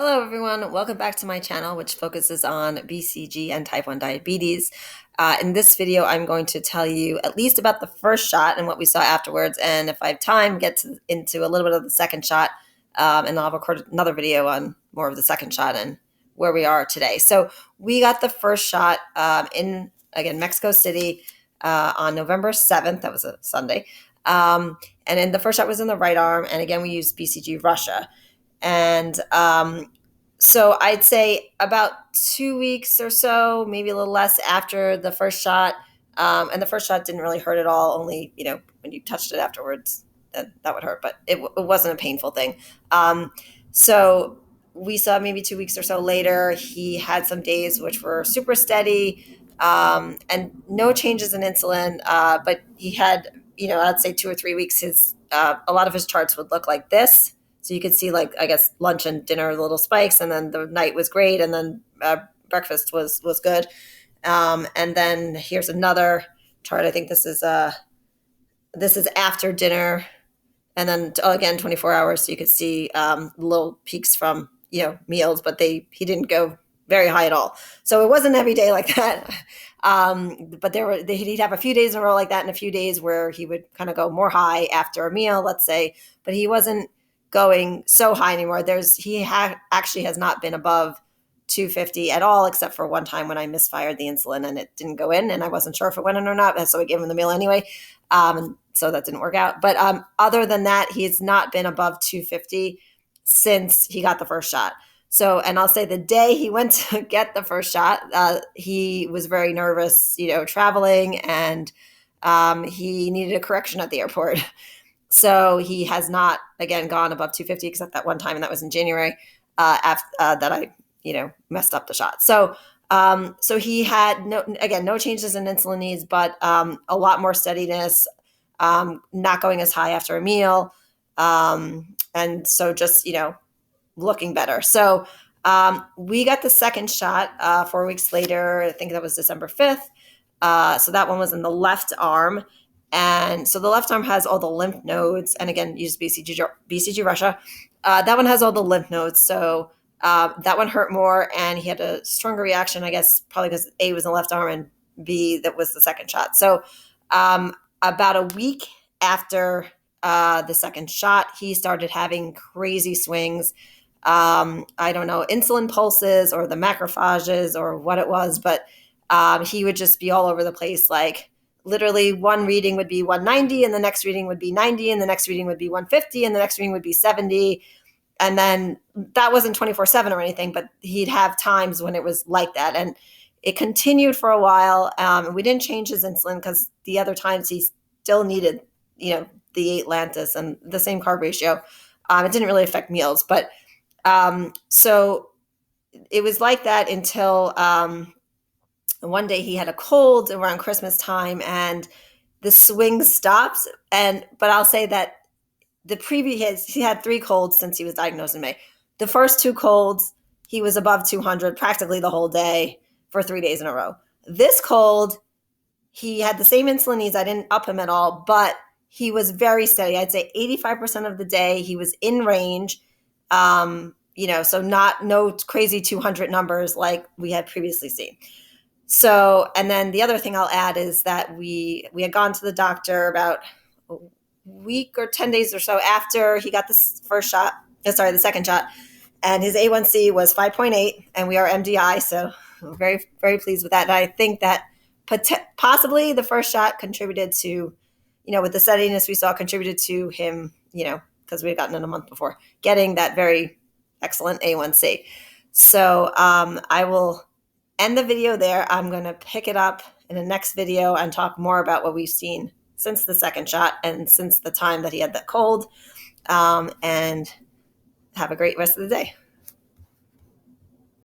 Hello, everyone. Welcome back to my channel, which focuses on BCG and type 1 diabetes. In this video, I'm going to tell you at least about the first shot and what we saw afterwards. And if I have time, into a little bit of the second shot. And I'll record another video on more of the second shot and where we are today. So we got the first shot in, again, Mexico City on November 7th. That was a Sunday. And then the first shot was in the right arm. And again, we used BCG Russia. And so I'd say about 2 weeks or so, maybe a little less after the first shot. And the first shot didn't really hurt at all. Only, when you touched it afterwards, that would hurt. But it wasn't a painful thing. So we saw maybe 2 weeks or so later, he had some days which were super steady and no changes in insulin. But he had, I'd say 2 or 3 weeks, a lot of his charts would look like this. So you could see, lunch and dinner, little spikes, and then the night was great, and then breakfast was good. And then here's another chart. I think this is after dinner, and then again 24 hours. So you could see little peaks from meals, but he didn't go very high at all. So it wasn't every day like that. But he'd have a few days in a row like that, and a few days where he would kind of go more high after a meal, let's say. But he wasn't going so high anymore. Actually has not been above 250 at all, except for one time when I misfired the insulin and it didn't go in, and I wasn't sure if it went in or not, so I gave him the meal anyway. So that didn't work out. But other than that, he's not been above 250 since he got the first shot. So, and I'll say the day he went to get the first shot, he was very nervous, traveling, and he needed a correction at the airport. So he has not, again, gone above 250 except that one time, and that was in January after that I, messed up the shot. So he had no changes in insulin needs, but a lot more steadiness, not going as high after a meal, and so just looking better. So we got the second shot 4 weeks later. I think that was December 5th. So that one was in the left arm. And so the left arm has all the lymph nodes, and again, use BCG Russia. That one has all the lymph nodes, so that one hurt more, and he had a stronger reaction, I guess, probably because A was in the left arm and B, that was the second shot. So about a week after the second shot, he started having crazy swings. I don't know, insulin pulses or the macrophages or what it was, but he would just be all over the place, like literally one reading would be 190 and the next reading would be 90 and the next reading would be 150 and the next reading would be 70. And then that wasn't 24/7 or anything, but he'd have times when it was like that. And it continued for a while. We didn't change his insulin because the other times he still needed, the 8 Lantus and the same carb ratio. It didn't really affect meals. But so it was like that until one day he had a cold around Christmas time, and the swing stopped. But I'll say that he had 3 colds since he was diagnosed in May. The first 2 colds, he was above 200 practically the whole day for 3 days in a row. This cold, he had the same insulin needs. I didn't up him at all, but he was very steady. I'd say 85% of the day he was in range. So no crazy 200 numbers like we had previously seen. So, and then the other thing I'll add is that we had gone to the doctor about a week or 10 days or so after he got the second shot, and his A1C was 5.8, and we are MDI, so I'm very, very pleased with that. And I think that possibly the first shot contributed to, with the steadiness we saw, contributed to him, because we had gotten it a month before, getting that very excellent A1C. So I will end the video there. I'm going to pick it up in the next video and talk more about what we've seen since the second shot and since the time that he had that cold. And have a great rest of the day.